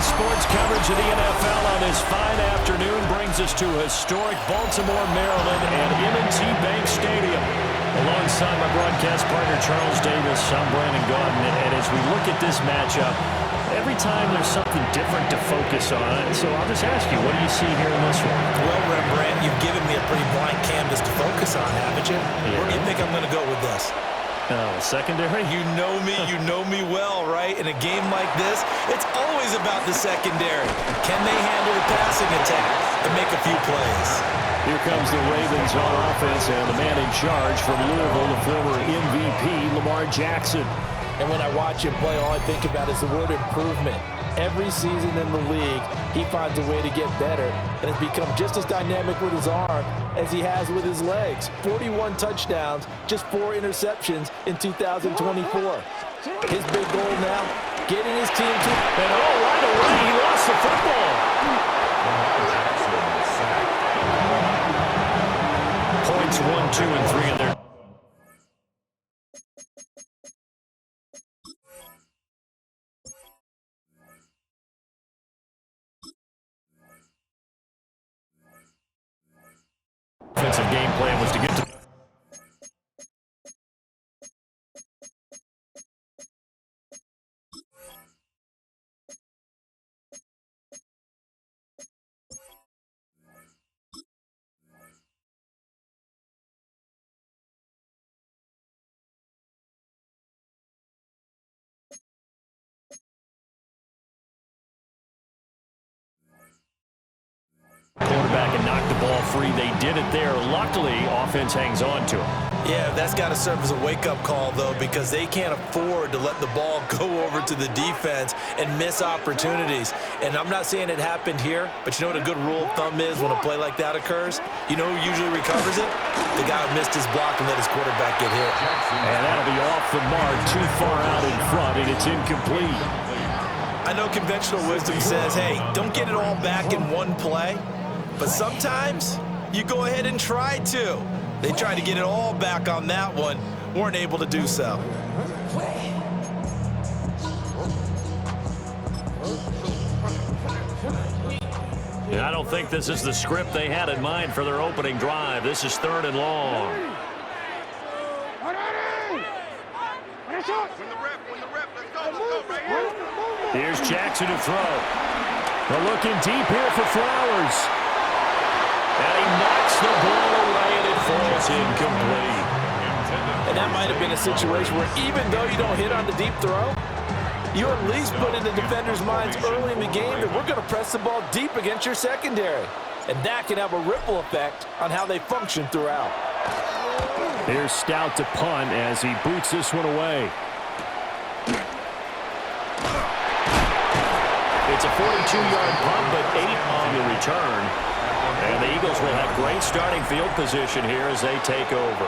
Sports coverage of the NFL on this fine afternoon brings us to historic Baltimore, Maryland and M&T Bank Stadium. Alongside my broadcast partner, Charles Davis, I'm Brandon Gaudin, and as we look at this matchup, every time there's something different to focus on. So I'll just ask you, what do you see here in this one? Well, Rembrandt, you've given me a pretty blank canvas to focus on, haven't you? Yeah. Where do you think I'm going to go with this? Secondary? You know me well, right? In a game like this, it's always about the secondary. Can they handle the passing attack and make a few plays? Here comes the Ravens on offense, and the man in charge from Louisville, the former MVP, Lamar Jackson. And when I watch him play, all I think about is the word improvement. Every season in the league, he finds a way to get better and has become just as dynamic with his arm as he has with his legs. 41 touchdowns, just 4 interceptions in 2024. His big goal now, getting his team to... And right away, he lost the football. Points 1, 2, and 3 in their... Offensive game plan was to get to... quarterback and knocked the ball free. They did it there. Luckily, offense hangs on to him. Yeah, that's got to serve as a wake-up call, though, because they can't afford to let the ball go over to the defense and miss opportunities. And I'm not saying it happened here, but you know what a good rule of thumb is when a play like that occurs? You know who usually recovers it? The guy who missed his block and let his quarterback get hit. And that'll be off the mark, too far out in front, and it's incomplete. I know conventional wisdom says, hey, don't get it all back in one play. But sometimes you go ahead and try to. They tried to get it all back on that one, weren't able to do so. I don't think this is the script they had in mind for their opening drive. This is 3rd and long. Here's Jackson to throw. They're looking deep here for Flowers. And he knocks the ball away, and it falls incomplete. And that might have been a situation where even though you don't hit on the deep throw, you at least put in the defender's minds early in the game that we're going to press the ball deep against your secondary. And that can have a ripple effect on how they function throughout. Here's Stout to punt as he boots this one away. It's a 42-yard punt, but 8 on the return. And the Eagles will have great starting field position here as they take over.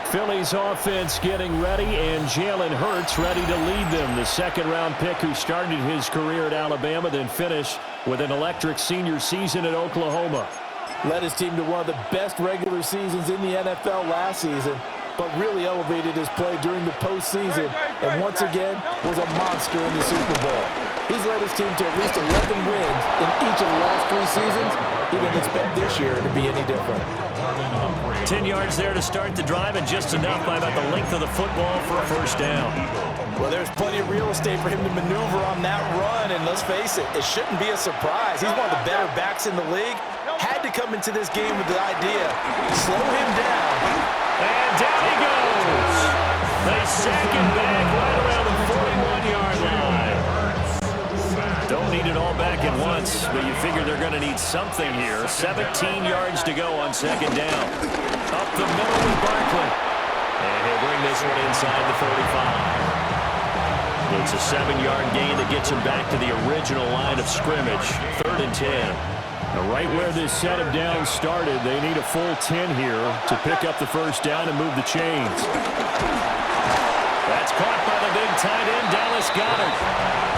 Philly's offense getting ready, and Jalen Hurts ready to lead them. The second-round pick who started his career at Alabama, then finished with an electric senior season at Oklahoma. Led his team to one of the best regular seasons in the NFL last season, but really elevated his play during the postseason, and once again was a monster in the Super Bowl. He's led his team to at least 11 wins in each of the last 3 seasons. He didn't expect this year to be any different. 10 yards there to start the drive, and just enough by about the length of the football for a first down. Well, there's plenty of real estate for him to maneuver on that run, and let's face it, it shouldn't be a surprise. He's one of the better backs in the league. Had to come into this game with the idea, slow him down. And down he goes. They sack him back right around the 41-yard line. Don't need it all back at once, but you figure they're going to need something here. 17 yards to go on second down. Up the middle with Barkley. And he'll bring this one inside the 35. It's a 7-yard gain that gets him back to the original line of scrimmage. 3rd and 10. Now right where this set of downs started, they need a full 10 here to pick up the first down and move the chains. That's caught by the big tight end, Dallas Goedert.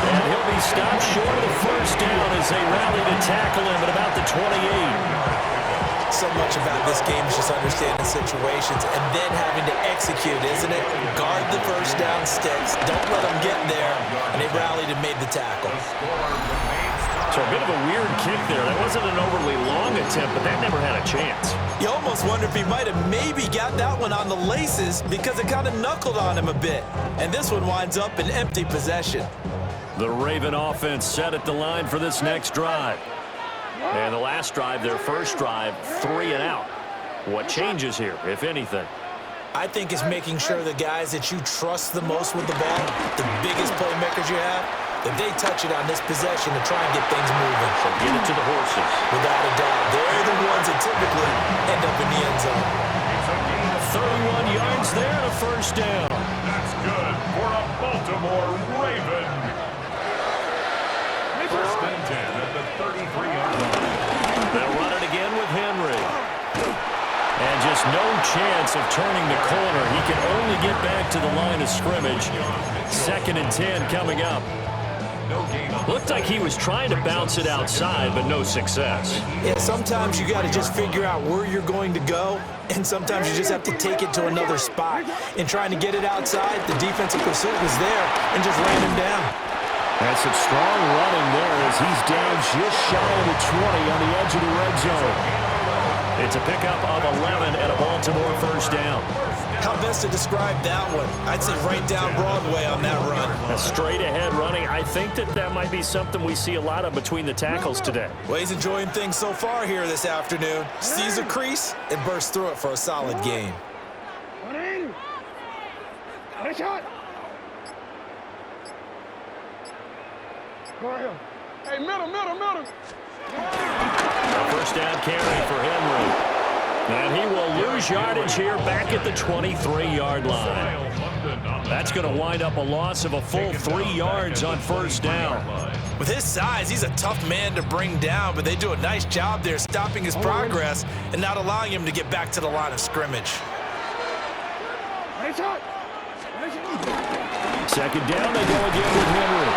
And he'll be stopped short of the first down as they rally to tackle him at about the 28. So much about this game is just understanding situations and then having to execute, isn't it? Guard the first down sticks. Don't let them get there. And they rallied and made the tackle. So a bit of a weird kick there. That wasn't an overly long attempt, but that never had a chance. You almost wonder if he might have maybe got that one on the laces because it kind of knuckled on him a bit. And this one winds up in empty possession. The Raven offense set at the line for this next drive. And the last drive, their first drive, 3 and out. What changes here, if anything? I think it's making sure the guys that you trust the most with the ball, the biggest playmakers you have, that they touch it on this possession to try and get things moving. So get it to the horses. Without a doubt. They're the ones that typically end up in the end zone. 31 yards there and a first down. That's good for a Baltimore Raven. First and 10 at the 33-yard line. They'll run it again with Henry. And just no chance of turning the corner. He can only get back to the line of scrimmage. 2nd and 10 coming up. Looked like he was trying to bounce it outside, but no success. Yeah, sometimes you got to just figure out where you're going to go, and sometimes you just have to take it to another spot. In trying to get it outside, the defensive pursuit was there and just ran him down. That's some strong running there as he's down just shy of the 20 on the edge of the red zone. It's a pickup of 11 and a Baltimore first down. How best to describe that one? I'd say right down Broadway on that run. A straight ahead running. I think that might be something we see a lot of between the tackles today. Well, he's enjoying things so far here this afternoon. Sees a crease and bursts through it for a solid gain. Nice shot. Go ahead. Hey, middle. A first down carry for Henry. And he will lose yardage here back at the 23-yard line. That's going to wind up a loss of a full 3 yards on first down. With his size, he's a tough man to bring down, but they do a nice job there stopping his progress and not allowing him to get back to the line of scrimmage. Nice shot. Second down, they go again with Henry.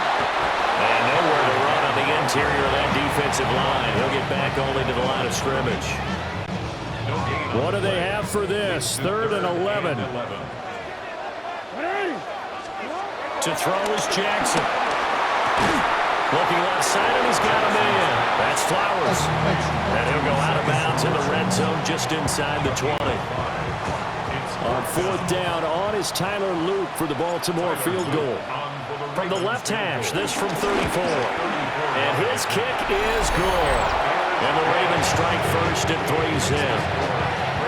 And nowhere to run on the interior of that defensive line. He'll get back only to the line of scrimmage. What do they have for this? 3rd and 11. To throw is Jackson. Looking left side, and he's got a man. That's Flowers. And he'll go out of bounds in the red zone just inside the 20. On 4th down, on is Tyler Luke for the Baltimore field goal. From the left hash, this from 34. And his kick is good. And the Ravens strike first and 3's in.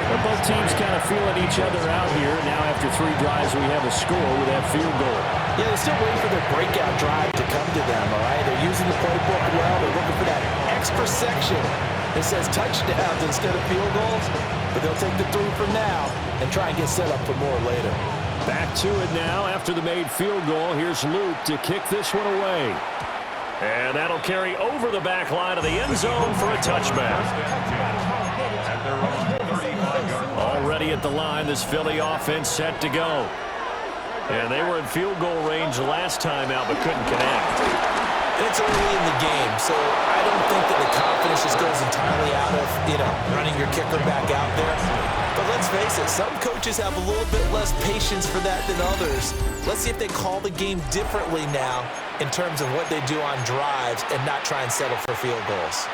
Well, both teams kind of feeling each other out here. Now after 3 drives, we have a score with that field goal. Yeah, they're still waiting for their breakout drive to come to them, all right? They're using the playbook well. They're looking for that extra section that says touchdowns instead of field goals. But they'll take the 3 for now and try and get set up for more later. Back to it now after the made field goal. Here's Luke to kick this one away. And that'll carry over the back line of the end zone for a touchback. Already at the line, this Philly offense set to go. And they were in field goal range last time out, but couldn't connect. It's early in the game, so I don't think that the confidence just goes entirely out of, running your kicker back out there. But let's face it, some coaches have a little bit less patience for that than others. Let's see if they call the game differently now in terms of what they do on drives and not try and settle for field goals.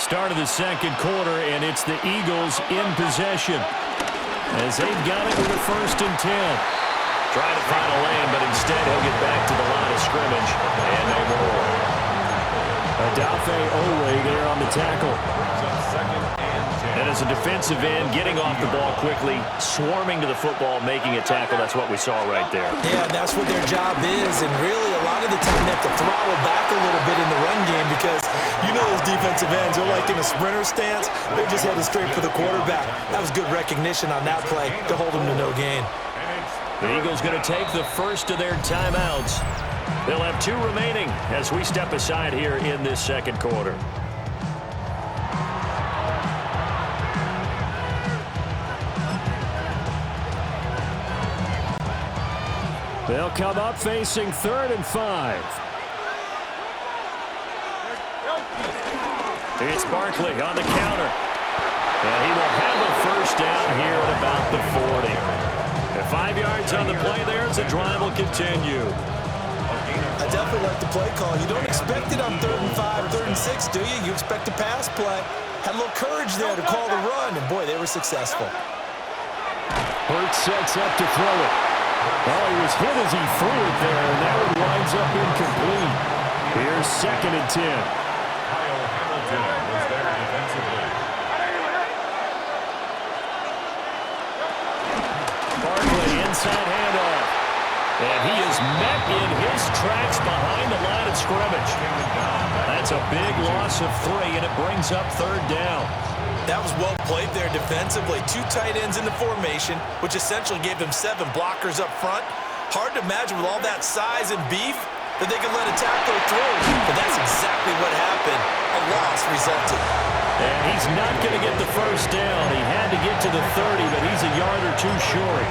Start of the second quarter, and it's the Eagles in possession as they've got it with a 1st and 10. Trying to find a lane, but instead he'll get back to the line of scrimmage and no more. Adafe Owe there on the tackle. And as a defensive end, getting off the ball quickly, swarming to the football, making a tackle, that's what we saw right there. Yeah, that's what their job is, and really a lot of the time they have to throttle back a little bit in the run game because those defensive ends are like in a sprinter stance. They're just headed straight for the quarterback. That was good recognition on that play to hold them to no gain. The Eagles going to take the first of their timeouts. They'll have 2 remaining as we step aside here in this second quarter. They'll come up facing 3rd and 5. It's Barkley on the counter. And he will have a first down here at about the 40. And 5 yards on the play there as the drive will continue. I definitely like the play call. You don't expect it on 3rd and 5, 3rd and 6, do you? You expect a pass play. Had a little courage there to call the run, and boy, they were successful. Hurts sets up to throw it. Oh, he was hit as he threw it there, and that one winds up incomplete. Here's 2nd and 10. Kyle Hamilton was there defensively. Barkley inside handoff. And he is met in his tracks behind the line of scrimmage. That's a big loss of 3, and it brings up 3rd down. That was well played there defensively. 2 tight ends in the formation, which essentially gave them 7 blockers up front. Hard to imagine with all that size and beef that they could let a tackler through. But that's exactly what happened. A loss resulted. And he's not going to get the first down. He had to get to the 30, but he's a yard or 2 short.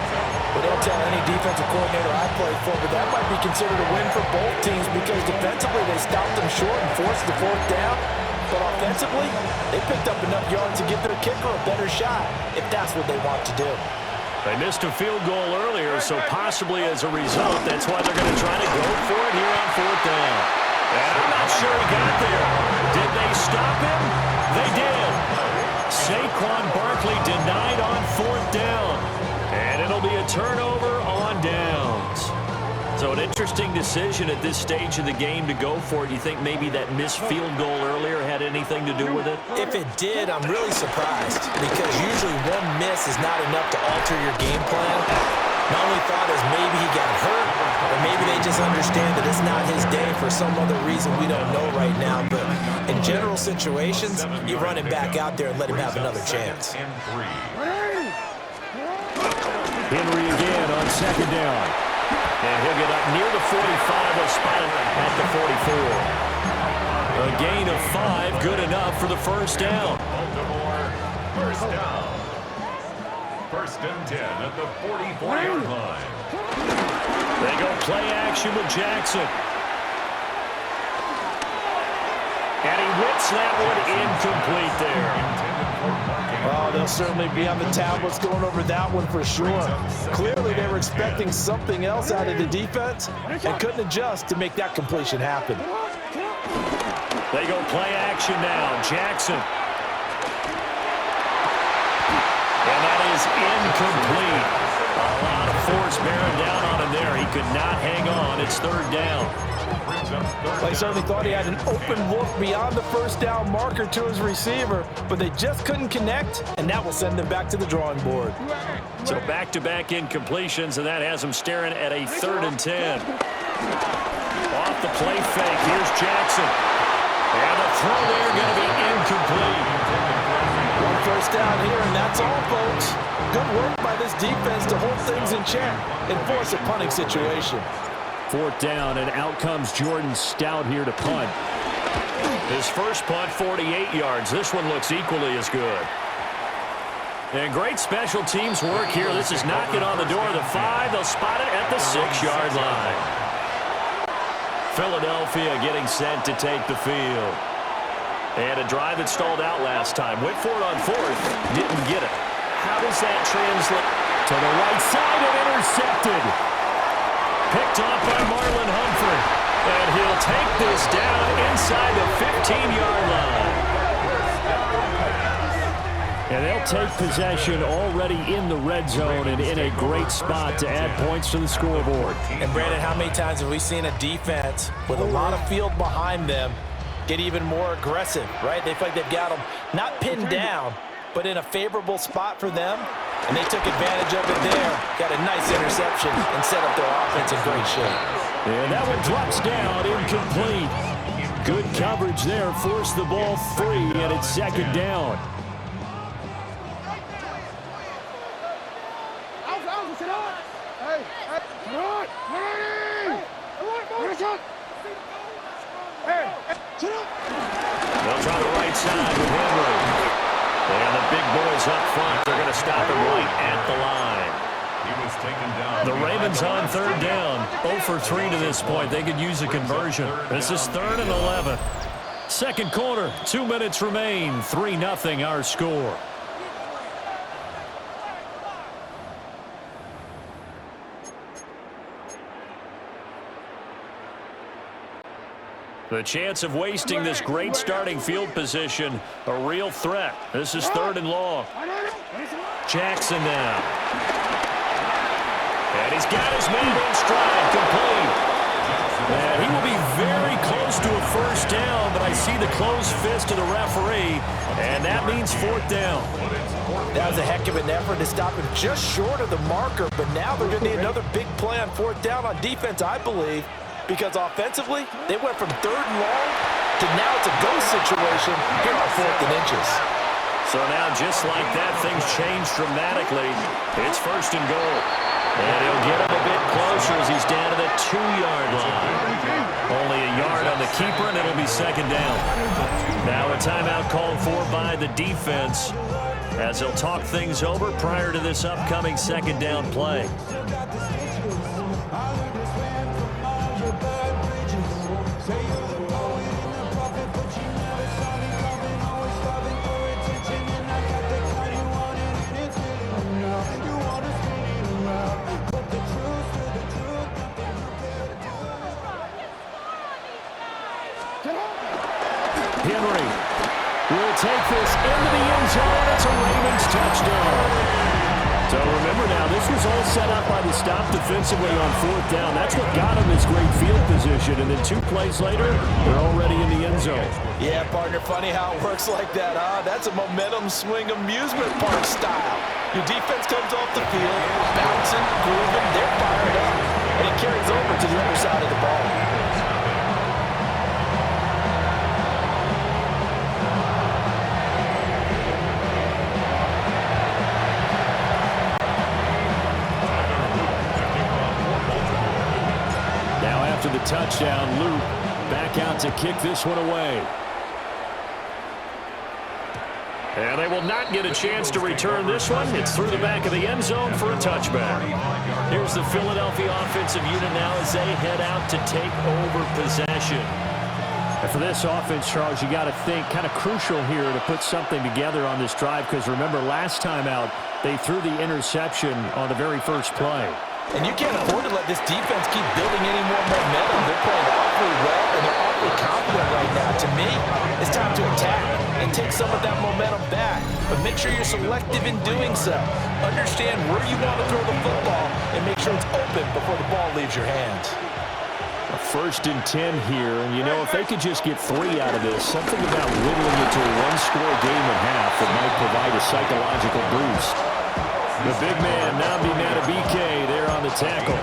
Well, don't tell any defensive coordinator I played for, but that might be considered a win for both teams because defensively they stopped them short and forced the 4th down. But offensively, they picked up enough yards to give their kicker a better shot if that's what they want to do. They missed a field goal earlier, so possibly as a result, that's why they're going to try to go for it here on 4th down. And I'm not sure he got there. Did they stop him? They did. Saquon Barkley denied on 4th down. And it'll be a turnover on downs. So an interesting decision at this stage of the game to go for it. You think maybe that missed field goal earlier had anything to do with it? If it did, I'm really surprised because usually one miss is not enough to alter your game plan. My only thought is maybe he got hurt or maybe they just understand that it's not his day for some other reason we don't know right now. But in general situations, you run him back out there and let him have another chance. Henry again on 2nd down. And he'll get up near the 45. They'll spot him at the 44. A gain of 5, good enough for the first down. Baltimore, first down. 1st and 10 at the 44-yard line. They go play action with Jackson. And he whips that one incomplete there. Oh, they'll certainly be on the tablets going over that one for sure. Clearly, they were expecting something else out of the defense and couldn't adjust to make that completion happen. They go play action now. Jackson. And that is incomplete. A lot of force bearing down on him there. He could not hang on. It's 3rd down. They certainly thought he had an open look beyond the first down marker to his receiver, but they just couldn't connect, and that will send them back to the drawing board. So back-to-back incompletions, and that has them staring at a 3rd and 10. Off the play fake, here's Jackson. And the throw there going to be incomplete. One first down here, and that's all, folks. Good work by this defense to hold things in check and force a punting situation. 4th down, and out comes Jordan Stout here to punt. His first punt, 48 yards. This one looks equally as good. And great special teams work here. This is knocking on the door of the 5. They'll spot it at the 6-yard line. Philadelphia getting set to take the field. And a drive that stalled out last time. Went for it on 4th. Didn't get it. How does that translate? To the right side and intercepted. Picked off by Marlon Humphrey. And he'll take this down inside the 15-yard line. And they'll take possession already in the red zone and in a great spot to add points to the scoreboard. And Brandon, how many times have we seen a defense with a lot of field behind them get even more aggressive, right? They feel like they've got them not pinned down, but in a favorable spot for them. And they took advantage of it there. Got a nice interception and set up their offense in great shape. And that one drops down, incomplete. Good coverage there, forced the ball free, and it's 2nd down. They'll try the right side with Henry. And the big boys up front, they're going to stop him right at the line. He was taken down. The Ravens on 3rd down. 0 for 3 to this point. They could use a conversion. This is 3rd and 11. 2nd quarter, 2 minutes remain. 3-0 our score. The chance of wasting this great starting field position, a real threat. This is 3rd and long. Jackson now. And he's got his man in stride, complete. And he will be very close to a first down, but I see the closed fist of the referee, and that means 4th down. That was a heck of an effort to stop him just short of the marker, but now they're going to need another big play on 4th down on defense, I believe, because offensively, they went from 3rd and long to now it's a go situation here on 4th and inches. So now, just like that, things changed dramatically. It's 1st and goal. And he'll get him a bit closer as he's down to the 2-yard line. Only a yard on the keeper, and it'll be 2nd down. Now a timeout called for by the defense as they'll talk things over prior to this upcoming 2nd down play. Henry will take this into the end zone. It's a Ravens touchdown. So remember now, this was all set up by the stop defensively on 4th down. That's what got him this great field position. And then 2 plays later, they're already in the end zone. Yeah, partner, funny how it works like that, huh? That's a momentum swing amusement park style. Your defense comes off the field, bouncing, grooving, they're fired up. And it carries over to the other side of the ball. After the touchdown, Luke back out to kick this one away. And they will not get a chance to return this one. It's through the back of the end zone for a touchback. Here's the Philadelphia offensive unit now as they head out to take over possession. And for this offense, Charles, you got to think kind of crucial here to put something together on this drive, because remember last time out they threw the interception on the very first play. And you can't afford to let this defense keep building any more momentum. They're playing awfully well, and they're awfully confident right now. To me, it's time to attack and take some of that momentum back. But make sure you're selective in doing so. Understand where you want to throw the football, and make sure it's open before the ball leaves your hands. A 1st and 10 here, and you know, if they could just get 3 out of this, something about whittling it to a 1-score game at half that might provide a psychological boost. The big man, Nnamdi Madubuike, there on the tackle.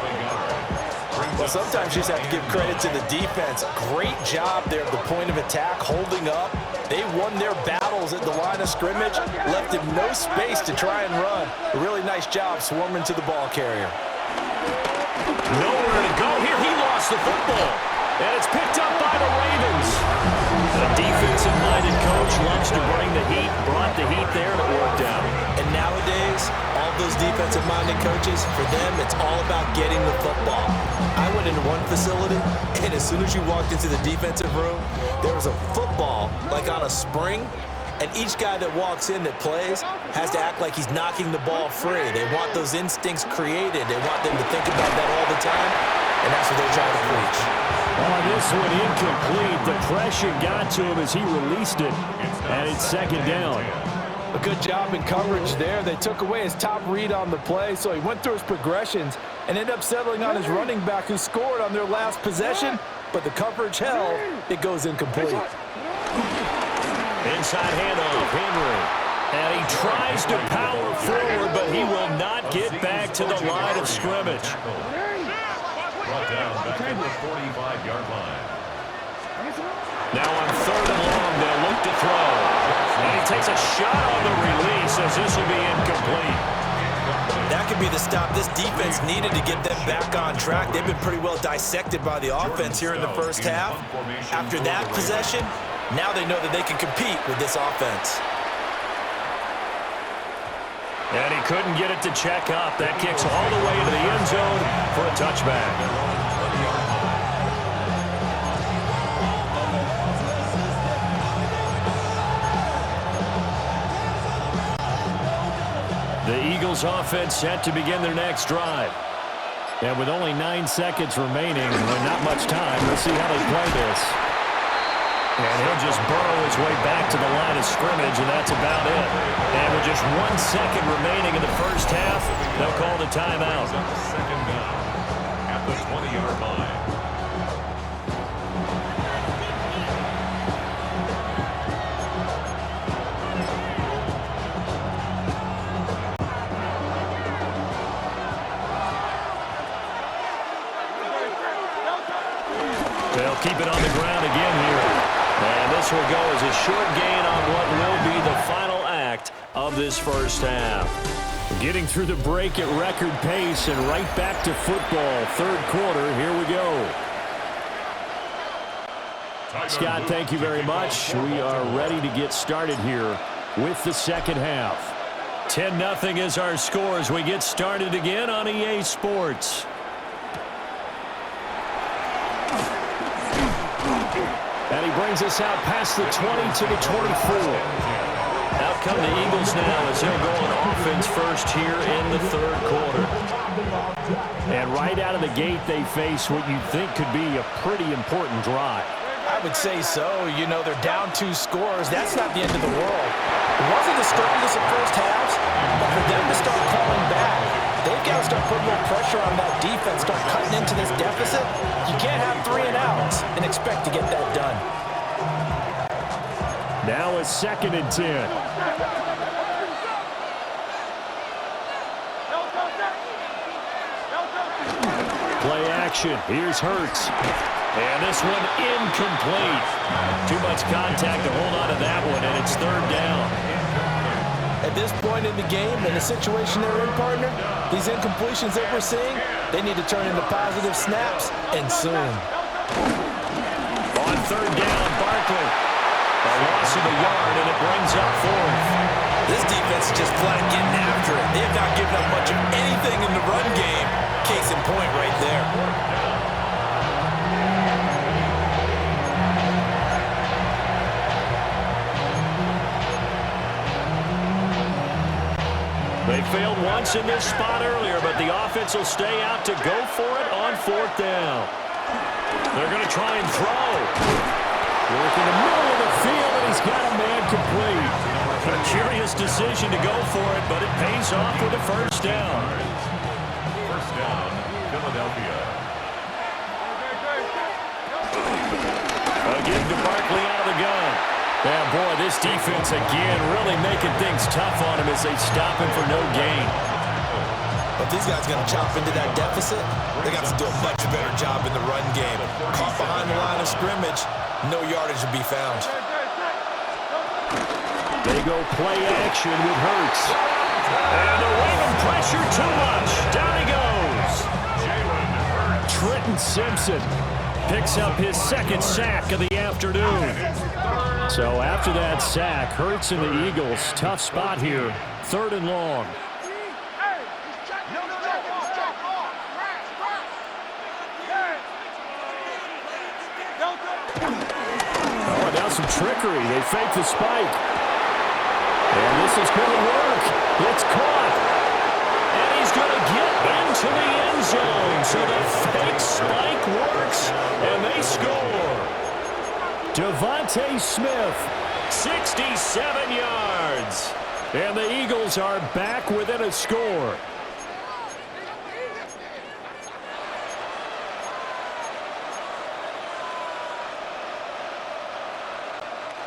Well, sometimes you just have to give credit to the defense. Great job there at the point of attack, holding up. They won their battles at the line of scrimmage, left him no space to try and run. A really nice job swarming to the ball carrier. Nowhere to go here. He lost the football. And it's picked up by the Ravens. The defensive-minded coach loves to bring the heat, brought the heat there, and it worked out. And nowadays, all those defensive-minded coaches, for them, it's all about getting the football. I went into one facility, and as soon as you walked into the defensive room, there was a football, like on a spring, and each guy that walks in that plays has to act like he's knocking the ball free. They want those instincts created. They want them to think about that all the time, and that's what they're trying to preach. Oh, this one incomplete. The pressure got to him as he released it, and it's 2nd down. A good job in coverage there. They took away his top read on the play, so he went through his progressions and ended up settling on his running back who scored on their last possession, but the coverage held. It goes incomplete. Inside handoff, Henry. And he tries to power forward, but he will not get back to the line of scrimmage. Brought down back at the 45-yard line. Now on 3rd and long, they'll look to throw. And he takes a shot on the release as this will be incomplete. That could be the stop this defense needed to get them back on track. They've been pretty well dissected by the offense here in the first half. After that possession, now they know that they can compete with this offense. And he couldn't get it to check up. That kicks all the way into the end zone for a touchback. The Eagles offense set to begin their next drive. And with only 9 seconds remaining and not much time, we'll see how they play this. And he'll just burrow his way back to the line of scrimmage, and that's about it. And with just 1 second remaining in the first half, they'll call the timeout. Second down at the 20-yard line. They'll keep it on the ground again here. And this will go as a short gain on what will be the final act of this first half. Getting through the break at record pace and right back to football. Third quarter, here we go. Scott, thank you very much. We are ready to get started here with the second half. 10-0 is our score as we get started again on EA Sports. And he brings us out past the 20 to the 24. Out come the Eagles now as they'll go on offense first here in the third quarter. And right out of the gate, they face what you'd think could be a pretty important drive. I would say so. You know, they're down 2 scores. That's not the end of the world. It wasn't the strongest of first halves, but for them to start calling back, they've got to start putting more pressure on that defense, start cutting into this deficit. You can't have 3 and outs and expect to get that done. Now a 2nd and 10. Play action. Here's Hurts. And this one incomplete. Too much contact to hold on to that one, and it's third down. At this point in the game, in the situation they're in, partner, these incompletions that we're seeing, they need to turn into positive snaps, and soon. On third down, Barkley. A loss of a yard, and it brings up 4th. This defense is just flat getting after it. They have not given up much of anything in the run game. Case in point right there. They failed once in this spot earlier, but the offense will stay out to go for it on 4th down. They're going to try and throw. Work in the middle of the field, and he's got a man complete. A curious decision to go for it, but it pays off with a first down. First down, Philadelphia. Again to Barkley out of the gun. Yeah, boy, this defense again really making things tough on him as they stop him for no gain. But these guys got to chop into that deficit. They got to do a much better job in the run game. Caught behind the line of scrimmage, no yardage to be found. They go play action with Hurts. And they're waving pressure too much. Down he goes. Trenton Simpson picks up his 2nd sack of the afternoon. So after that sack, Hurts and the Eagles, tough spot here. 3rd and long. Oh, now some trickery. They fake the spike. And this is going to work. It's caught. And he's going to get into the end zone. So the fake spike works, and they score. Devontae Smith, 67 yards. And the Eagles are back within a score.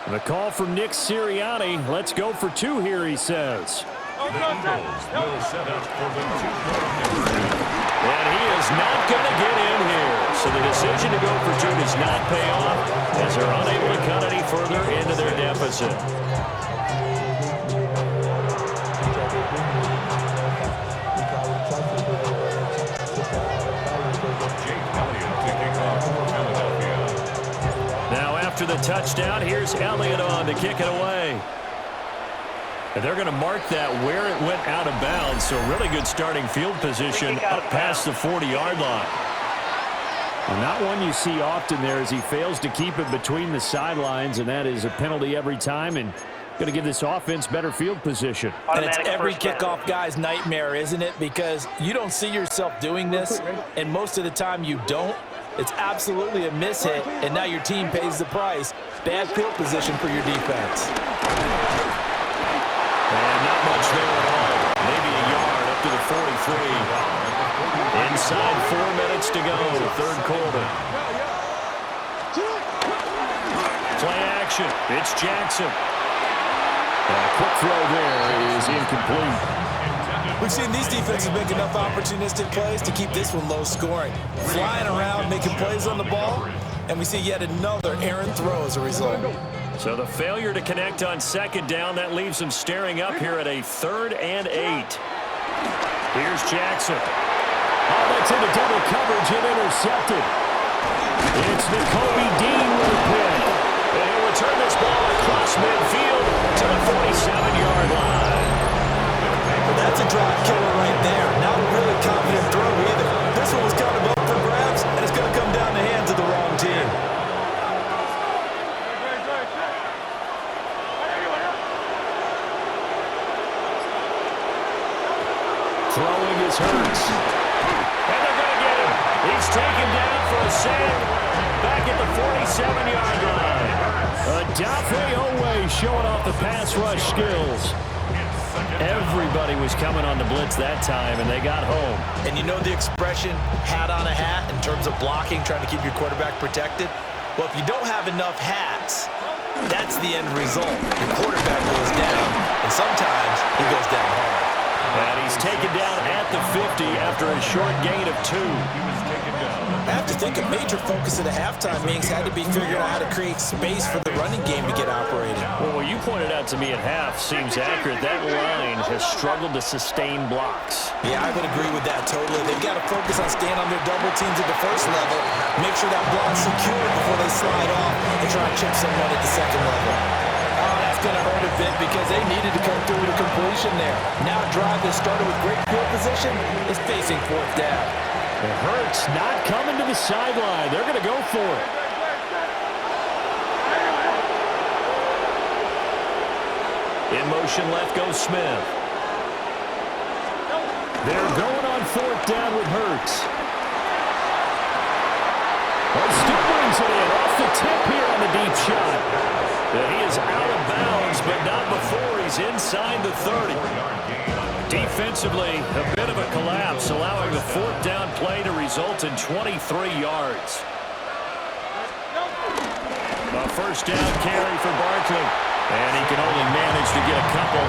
The call from Nick Sirianni. Let's go for 2 here, he says. The Eagles will set up for the 2-point conversion. And he is not going to get in here. So the decision to go for 2 does not pay off as they're unable to cut any further into their deficit. Now after the touchdown, here's Elliott on to kick it away. And they're going to mark that where it went out of bounds. So really good starting field position up past the 40-yard line. And not one you see often there as he fails to keep it between the sidelines, and that is a penalty every time. And Going to give this offense better field position. And it's every kickoff guy's nightmare, isn't it? Because you don't see yourself doing this, and most of the time you don't. It's absolutely a mishit, and now your team pays the price. Bad field position for your defense. And not much there at all. Maybe a yard up to the 43. Inside 4 minutes to go, third quarter. Play action. It's Jackson. A quick throw there is incomplete. We've seen these defenses make enough opportunistic plays to keep this one low scoring. Flying around, making plays on the ball, and we see yet another errant throw as a result. So the failure to connect on second down, that leaves them staring up here at a 3rd and 8. Here's Jackson. Oh, that's into double coverage and intercepted. It's Nakobe Dean with a pick. And he'll return this ball across midfield to the 47-yard line. Well, that's a drive killer right there. Not a really confident throw either. This one was kind of up for grabs, and it's going to come down the hands of the wrong team. Throwing is Hurts. And they're going to get him. He's taken down for a save back at the 47-yard line. Adafe Owe showing off the pass rush skills. Everybody was coming on the blitz that time, and they got home. And you know the expression, hat on a hat, in terms of blocking, trying to keep your quarterback protected? Well, if you don't have enough hats, that's the end result. Your quarterback goes down, and sometimes he goes down hard. And he's taken down at the 50 after a short gain of 2. I have to think a major focus of the halftime meetings had to be figuring out how to create space for the running game to get operating. Well, what you pointed out to me at half seems accurate. That line has struggled to sustain blocks. Yeah, I would agree with that totally. They've got to focus on staying on their double teams at the first level, make sure that block's secured before they slide off and try and chip someone at the second level. Oh, that's going to hurt a bit because they needed to come through with a completion there. Now a drive that started with great field position is facing 4th down. It hurts not coming to the sideline. They're going to go for it. In motion left goes Smith. They're going on 4th down with Hurts. Oh, still brings it in off the tip here on the deep shot. And he is out of bounds, but not before he's inside the 30. Defensively, a bit of a collapse, allowing the 4th down play to result in 23 yards. A first down carry for Barkley. And he can only manage to get a couple.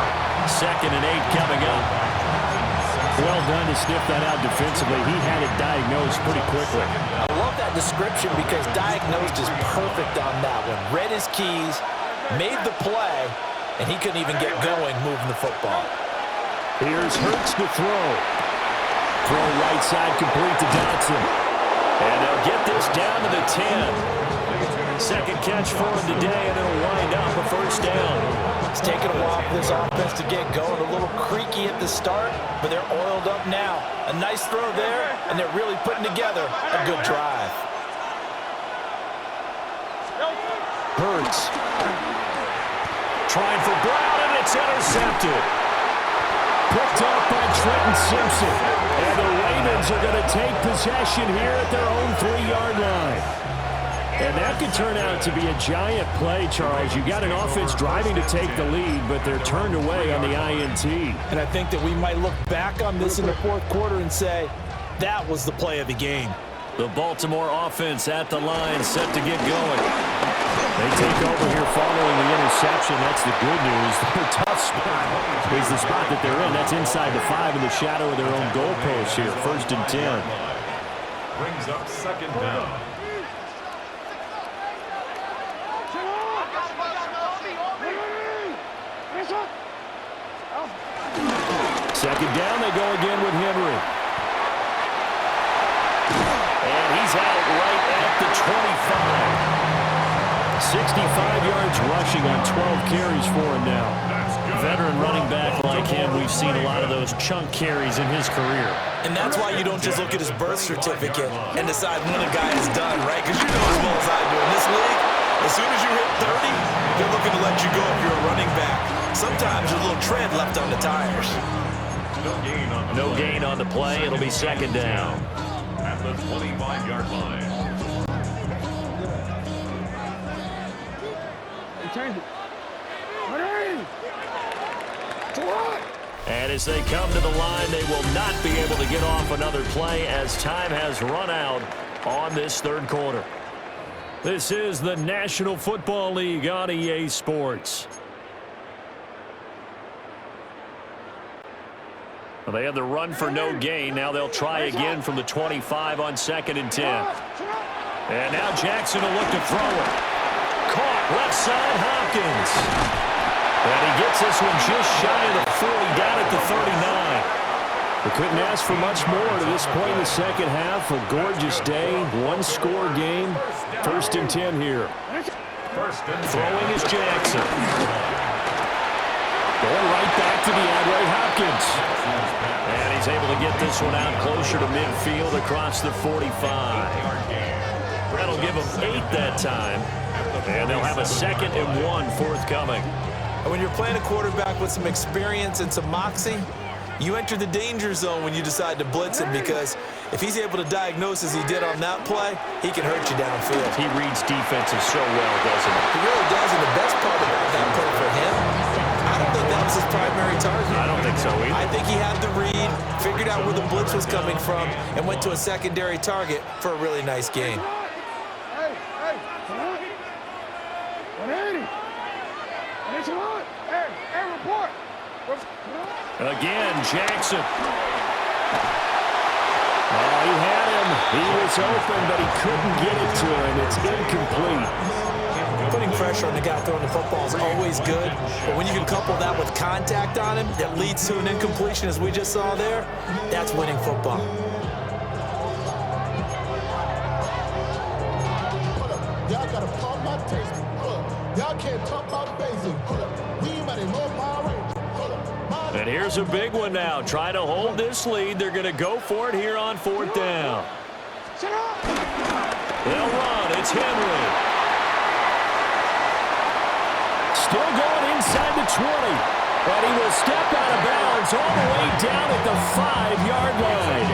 2nd and 8 coming up. Well done to sniff that out defensively. He had it diagnosed pretty quickly. I love that description because diagnosed is perfect on that one. Read his keys, made the play, and he couldn't even get going moving the football. Here's Hurts to throw. Throw right side complete to Dotson. And they'll get this down to the 10. 2nd catch for him today, and it'll wind up a first down. It's taken a while for this offense to get going. A little creaky at the start, but they're oiled up now. A nice throw there, and they're really putting together a good drive. Hurts. Trying for Brown, and it's intercepted. Picked off by Trenton Simpson. And the Ravens are going to take possession here at their own 3-yard line. And that could turn out to be a giant play, Charles. You got an offense driving to take the lead, but they're turned away on the INT. And I think that we might look back on this in the 4th quarter and say, that was the play of the game. The Baltimore offense at the line, set to get going. They take over here following the interception. That's the good news. Their tough spot is the spot that they're in. That's inside the 5 in the shadow of their own goalpost here. 1st and 10. Brings up 2nd down. Second down, they go again with Henry. And he's out right at the 25. 65 yards rushing on 12 carries for him now. Veteran running back like him, we've seen a lot of those chunk carries in his career. And that's why you don't just look at his birth certificate and decide when a guy is done, right? Because you know as well as I do, in this league, As soon as you hit 30, they're looking to let you go if you're a running back. Sometimes there's a little tread left on the tires. No gain on the play. It'll be second down. At the 25-yard line. Change it. 180. To what? And as they come to the line, they will not be able to get off another play as time has run out on this third quarter. This is the National Football League on EA Sports. Well, they had the run for no gain. Now they'll try again from the 25 on 2nd and 10. And now Jackson will look to throw it. Caught left side, Hopkins. And he gets this one just shy of the 40, down at the 39. We couldn't ask for much more to this point in the second half. A gorgeous day, one-score game. 1st and 10 here. Throwing is Jackson. Going right back to DeAndre Hopkins. And he's able to get this one out closer to midfield across the 45. That'll give them 8 that time. And they'll have a 2nd and 1 forthcoming. And when you're playing a quarterback with some experience and some moxie, you enter the danger zone when you decide to blitz him, because if he's able to diagnose as he did on that play, he can hurt you downfield. He reads defenses so well, doesn't he? He really does, and the best part about that play for him, I don't think that was his primary target. I don't think so either. I think he had the read, figured out where the blitz was coming from, and went to a secondary target for a really nice gain. Hey, 180. Hey, report. Again, Jackson. Oh, he had him. He was open, but he couldn't get it to him. It's incomplete. Putting pressure on the guy throwing the football is always good, but when you can couple that with contact on him that leads to an incompletion, as we just saw there, that's winning football. Y'all got to pump my taste. Y'all can't talk about basic. We might know Power Rangers. And here's a big one now. Try to hold this lead. They're going to go for it here on 4th down. They'll run. It's Henry. Still going inside the 20. But he will step out of bounds all the way down at the 5-yard line.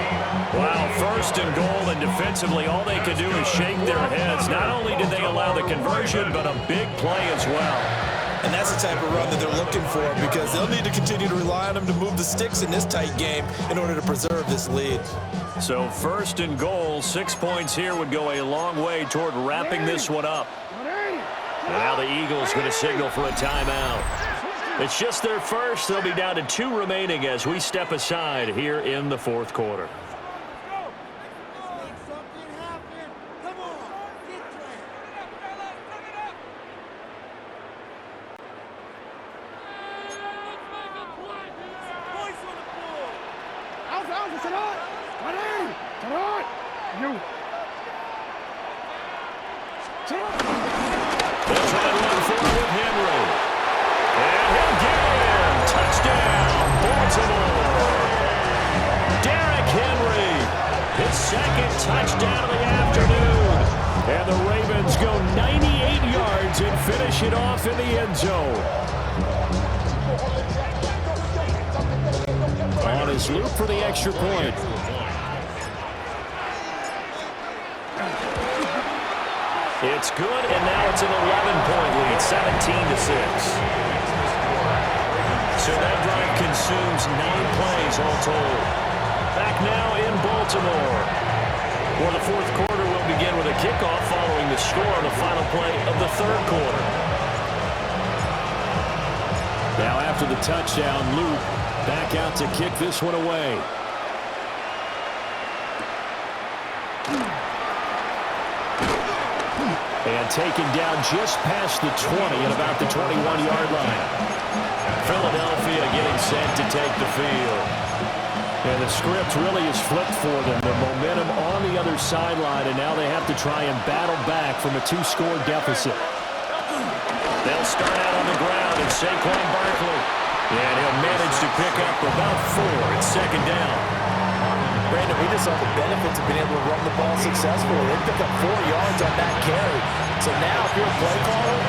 Wow, 1st and goal, and defensively all they could do is shake their heads. Not only did they allow the conversion, but a big play as well. And that's the type of run that they're looking for, because they'll need to continue to rely on him to move the sticks in this tight game in order to preserve this lead. So 1st and goal, 6 points here would go a long way toward wrapping this one up. And now the Eagles going to signal for a timeout. It's just their first. They'll be down to 2 remaining as we step aside here in the 4th quarter. Touchdown of the afternoon. And the Ravens go 98 yards and finish it off in the end zone. On his loop for the extra point. It's good, and now it's an 11-point lead, 17-6. So that drive consumes 9 plays all told. Back now in Baltimore. Well, the 4th quarter will begin with a kickoff following the score on the final play of the 3rd quarter. Now after the touchdown, Luke back out to kick this one away. And taken down just past the 20 at about the 21-yard line. Philadelphia getting set to take the field. And the script really is flipped for them. The momentum on the other sideline, and now they have to try and battle back from a 2-score deficit. They'll start out on the ground, and Saquon Barkley. And he'll manage to pick up about 4. It's 2nd down. Brandon, we just saw the benefits of being able to run the ball successfully. They pick up 4 yards on that carry. So now if you're a play caller,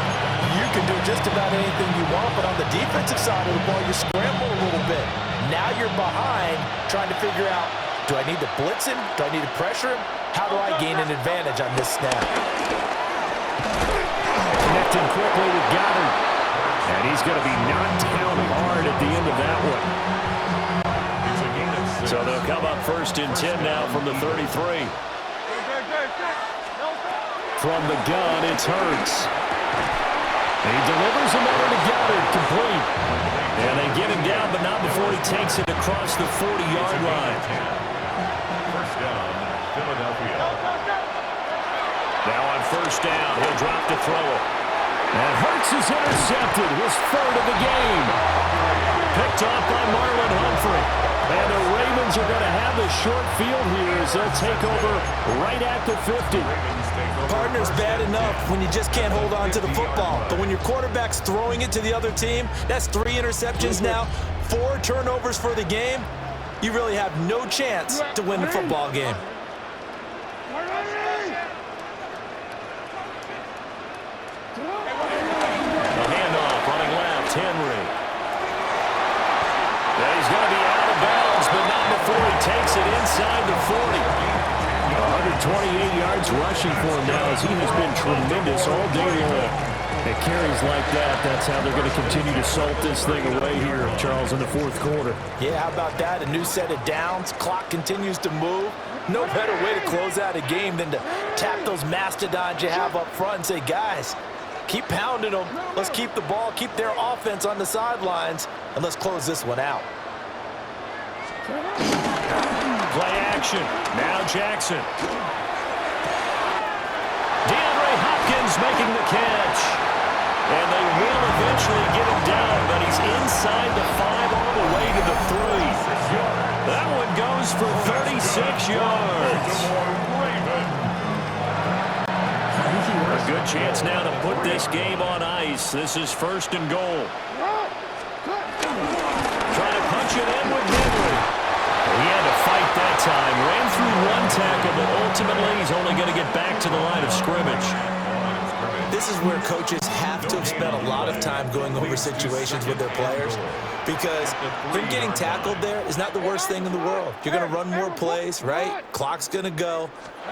you can do just about anything you want, but on the defensive side of the ball, you scramble a little bit. Now you're behind trying to figure out, do I need to blitz him? Do I need to pressure him? How do I gain an advantage on this snap? Connecting quickly with Goddard. And he's going to be knocked down hard at the end of that one. So they'll come up 1st and 10 now from the 33. From the gun, it's Hurts. And he delivers another to Goddard, complete. And they get him down, but not before he takes it across the 40-yard line. First down, Philadelphia. Now on 1st down, he'll drop to throw it. And Hurts is intercepted, his 3rd of the game. Picked off by Marlon Humphrey. And the Ravens are going to have the short field here as they'll take over right at the 50. Partner's bad enough when you just can't hold on to the football. But when your quarterback's throwing it to the other team, that's 3 interceptions now, 4 turnovers for the game. You really have no chance to win the football game. The handoff running left, Henry. And he's going to be out of bounds, but not before he takes it inside the 40. 128 yards rushing for him now as he has been tremendous all day long. It carries like that. That's how they're going to continue to salt this thing away here, Charles, in the 4th quarter. Yeah, how about that? A new set of downs. Clock continues to move. No better way to close out a game than to tap those mastodons you have up front and say, guys, keep pounding them. Let's keep the ball, keep their offense on the sidelines, and let's close this one out. Play action. Now Jackson. DeAndre Hopkins making the catch. And they will eventually get him down, but he's inside the 5 all the way to the 3. That one goes for 36 yards. A good chance now to put this game on ice. This is 1st and goal. Trying to punch it in with Henry. He had to fight that time. Ran through 1 tackle, but ultimately he's only going to get back to the line of scrimmage. This is where coaches have to have spent a lot of time going over situations with their players, because him getting tackled there is not the worst thing in the world. You're going to run more plays, right? Clock's going to go.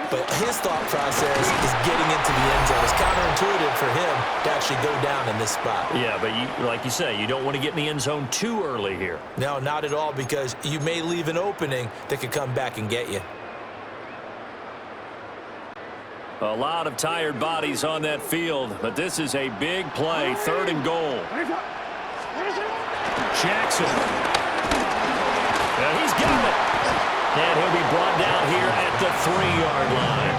But his thought process is getting into the end zone. It's counterintuitive for him to actually go down in this spot. Yeah, but like you say, you don't want to get in the end zone too early here. No, not at all, because you may leave an opening that could come back and get you. A lot of tired bodies on that field, but this is a big play. 3rd and goal. Jackson. He's got it. And he'll be brought down here at the 3-yard line.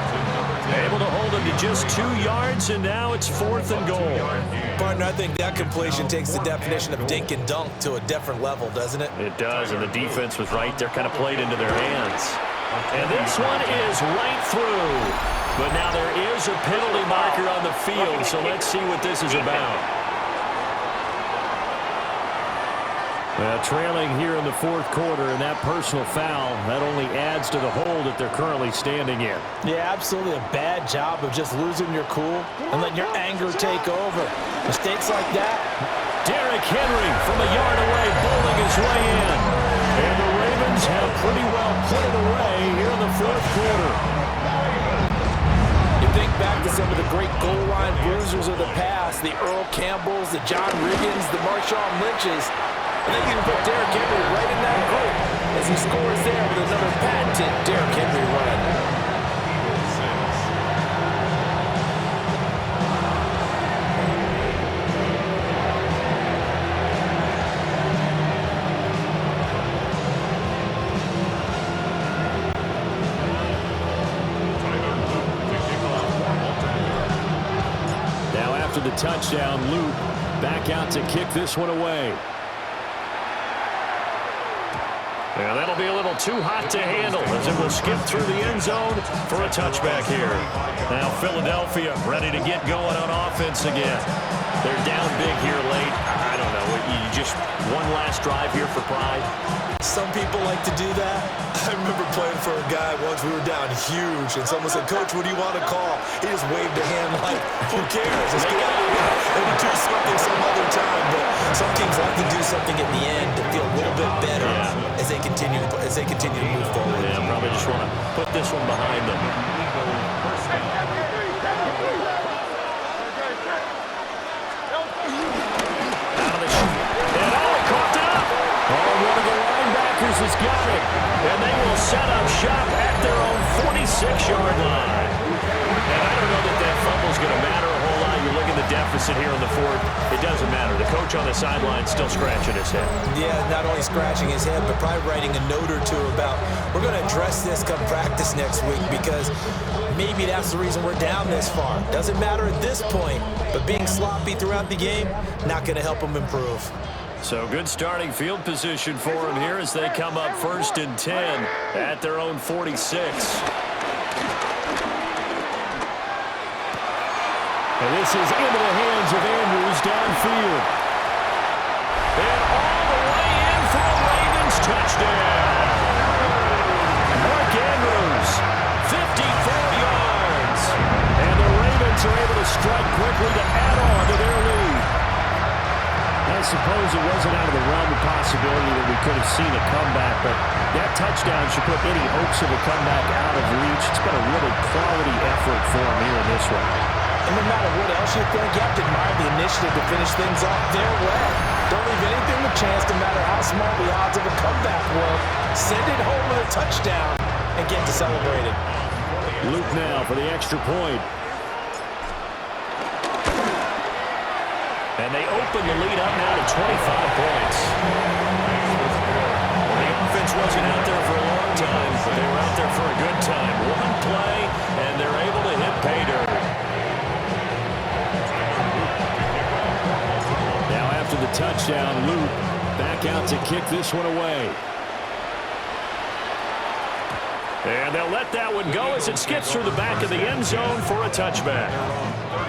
Able to hold him to just 2 yards, and now it's 4th and goal. Partner, I think that completion takes the definition of dink and dunk to a different level, doesn't it? It does, and the defense was right there, kind of played into their hands. And this one is right through. But now there is a penalty marker on the field, so let's see what this is about. Well, trailing here in the 4th quarter, and that personal foul, that only adds to the hole that they're currently standing in. Yeah, absolutely a bad job of just losing your cool and letting your anger take over. Mistakes like that. Derrick Henry from a yard away, bowling his way in. And the Ravens have pretty well put it away here in the 4th quarter. Think back to some of the great goal line bruisers of the past, the Earl Campbells, the John Riggins, the Marshawn Lynches. I think you can put Derrick Henry right in that group as he scores there with another patented Derrick Henry run. The touchdown, Luke back out to kick this one away. Yeah, that'll be a little too hot to handle as it will skip through the end zone for a touchback here. Now Philadelphia ready to get going on offense again. They're down big here late. I don't know. You just one last drive here for pride. Some people like to do that. I remember playing for a guy once. We were down huge, and someone said, "Coach, what do you want to call?" He just waved a hand like, "Who cares? Let's get out of here. Maybe do something some other time." But some teams like to do something at the end to feel a little bit better as they continue to move forward. Yeah, probably just want to put this one behind them. Has got it, and they will set up shop at their own 46-yard line. And I don't know that that fumble's going to matter a whole lot. You look at the deficit here in the fourth. It doesn't matter. The coach on the sideline still scratching his head. Yeah, not only scratching his head, but probably writing a note or two about, we're going to address this come practice next week, because maybe that's the reason we're down this far. Doesn't matter at this point, but being sloppy throughout the game, not going to help him improve. So good starting field position for them here as they come up 1st and 10 at their own 46. And this is into the hands of Andrews downfield. And all the way in for a Ravens touchdown. Mark Andrews, 54 yards. And the Ravens are able to strike quickly to add on to their lead. I suppose it wasn't out of the realm of possibility that we could have seen a comeback, but that touchdown should put any hopes of a comeback out of reach. It's been a really quality effort for him here in this one. And no matter what else you think, you have to admire the initiative to finish things off their way. Don't leave anything to chance, no matter how small the odds of a comeback were. Send it home with a touchdown and get to celebrate it. Luke now for the extra point. And they open the lead up now to 25 points. Well, the offense wasn't out there for a long time, but they were out there for a good time. One play, and they're able to hit pay dirt. Now after the touchdown, Luke back out to kick this one away. And they'll let that one go as it skips through the back of the end zone for a touchback.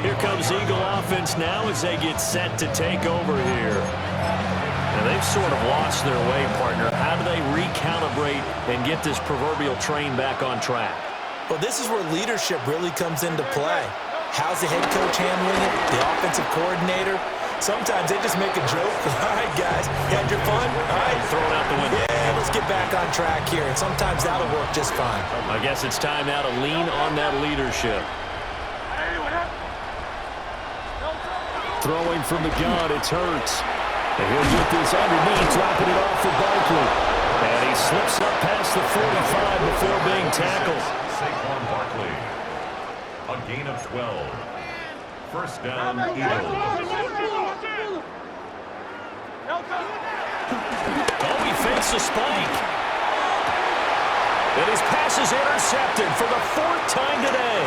Here comes Eagle offense now as they get set to take over here. And they've sort of lost their way, partner. How do they recalibrate and get this proverbial train back on track? Well, this is where leadership really comes into play. How's the head coach handling it? The offensive coordinator? Sometimes they just make a joke. All right, guys, you had your fun? All right. Throw it out the window. Yeah, let's get back on track here. And sometimes that'll work just fine. I guess it's time now to lean on that leadership. Throwing from the gun, it's Hurts. And he'll get this underneath, dropping it off for Barkley. And he slips up past the 45 before being tackled. Saquon Barkley. A gain of 12. First down, Eagles. Oh, he fakes a spike. And his pass is intercepted for the 4th time today.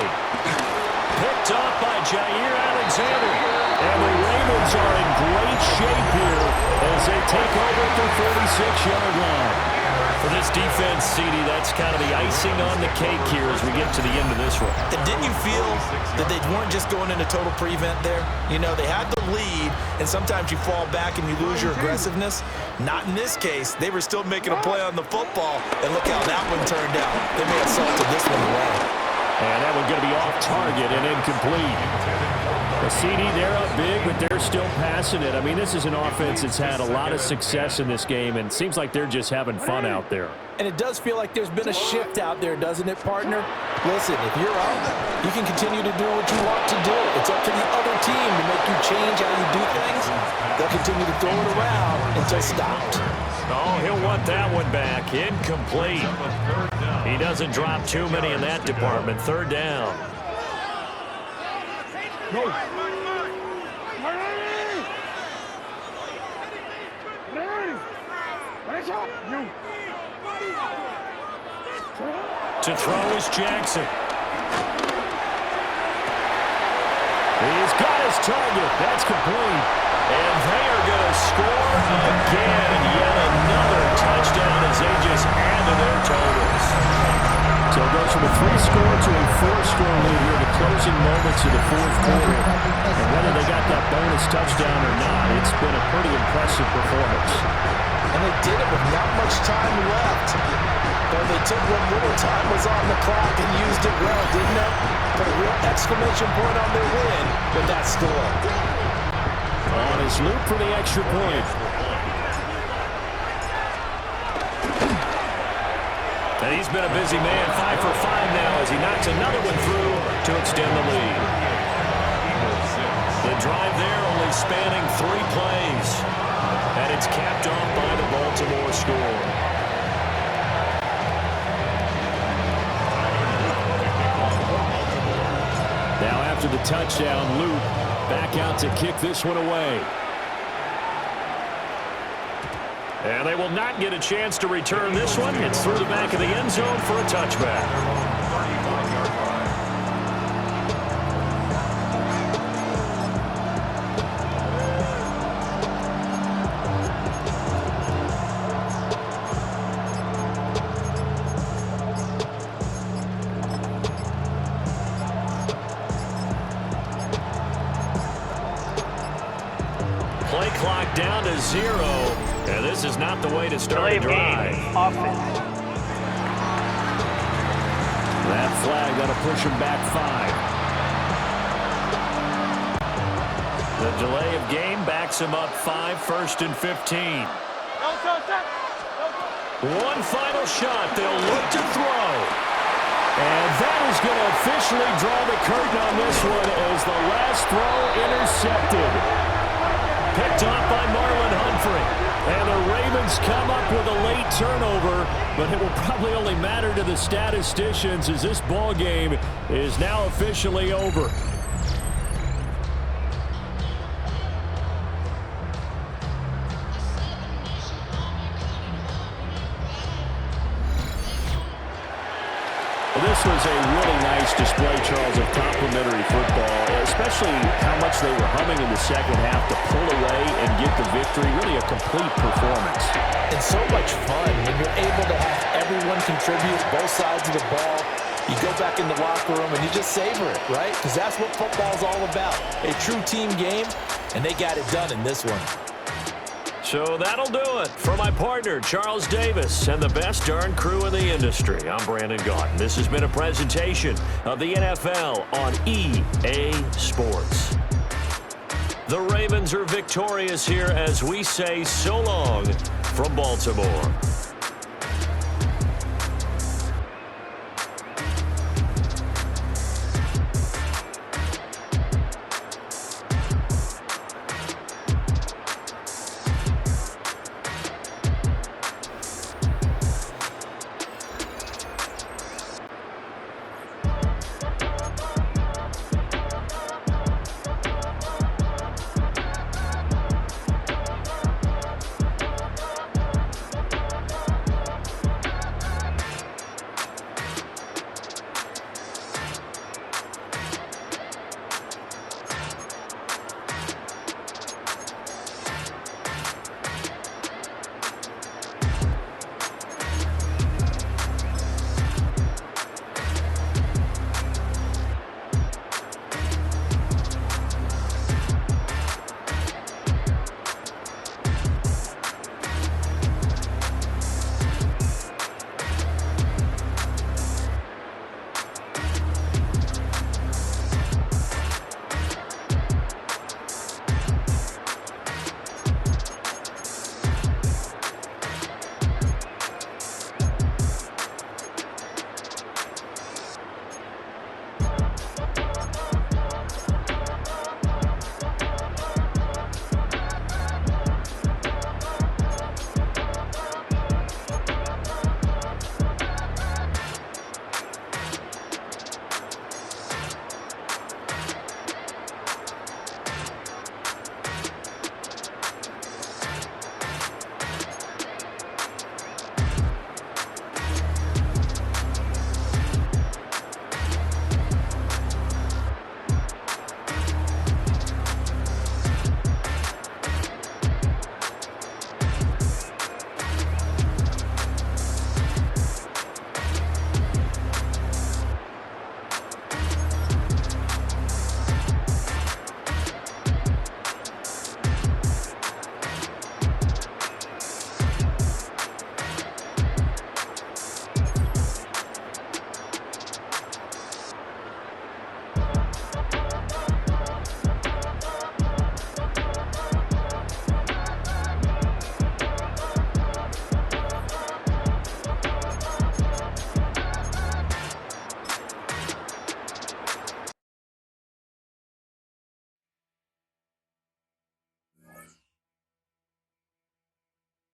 Picked off by Jair Alexander. And the Ravens are in great shape here as they take over at the 46-yard line. For this defense, CD, that's kind of the icing on the cake here as we get to the end of this one. And didn't you feel that they weren't just going into total prevent there? You know, they had the lead, and sometimes you fall back and you lose your aggressiveness. Not in this case. They were still making a play on the football, and look how that one turned out. They may have salted this one away. And that one's going to be off target and incomplete. The CD, they're up big, but they're still passing it. I mean, this is an offense that's had a lot of success in this game, and it seems like they're just having fun out there. And it does feel like there's been a shift out there, doesn't it, partner? Listen, if you're up, you can continue to do what you want to do. It's up to the other team to make you change how you do things. They'll continue to throw it around until stopped. Oh, he'll want that one back. Incomplete. He doesn't drop too many in that department. 3rd down. No. To throw is Jackson. He's got his target. That's complete. And they are going to score again. Yet another touchdown as they just add to their totals. So it goes from a 3-score to a 4-score lead here in the closing moments of the 4th quarter. And whether they got that bonus touchdown or not, it's been a pretty impressive performance. and they did it with not much time left. But they took what little time was on the clock and used it well, didn't they? Put a real exclamation point on their win with that score. On his loop for the extra point. And he's been a busy man, 5 for 5 now as he knocks another one through to extend the lead. The drive there only spanning 3 plays. And it's capped off by the Baltimore score. Now after the touchdown, Luke back out to kick this one away. And they will not get a chance to return this one. It's through the back of the end zone for a touchback. Play clock down to 0. And this is not the way to start a drive. Offense. That flag going to push him back 5. The delay of game backs him up 5, 1st and 15. One final shot. They'll look to throw. And that is going to officially draw the curtain on this one as the last throw intercepted. Picked off by Marlon Humphrey. And the Ravens come up with a late turnover, but it will probably only matter to the statisticians as this ball game is now officially over. This was a really nice display, Charles, of complimentary football, especially how much they were humming in the second half to pull away and get the victory. Really a complete performance. It's so much fun when you're able to have everyone contribute both sides of the ball. You go back in the locker room and you just savor it, right? Because that's what football's all about. A true team game, and they got it done in this one. So that'll do it for my partner, Charles Davis, and the best darn crew in the industry. I'm Brandon Gaudin. This has been a presentation of the NFL on EA Sports. The Ravens are victorious here as we say so long from Baltimore.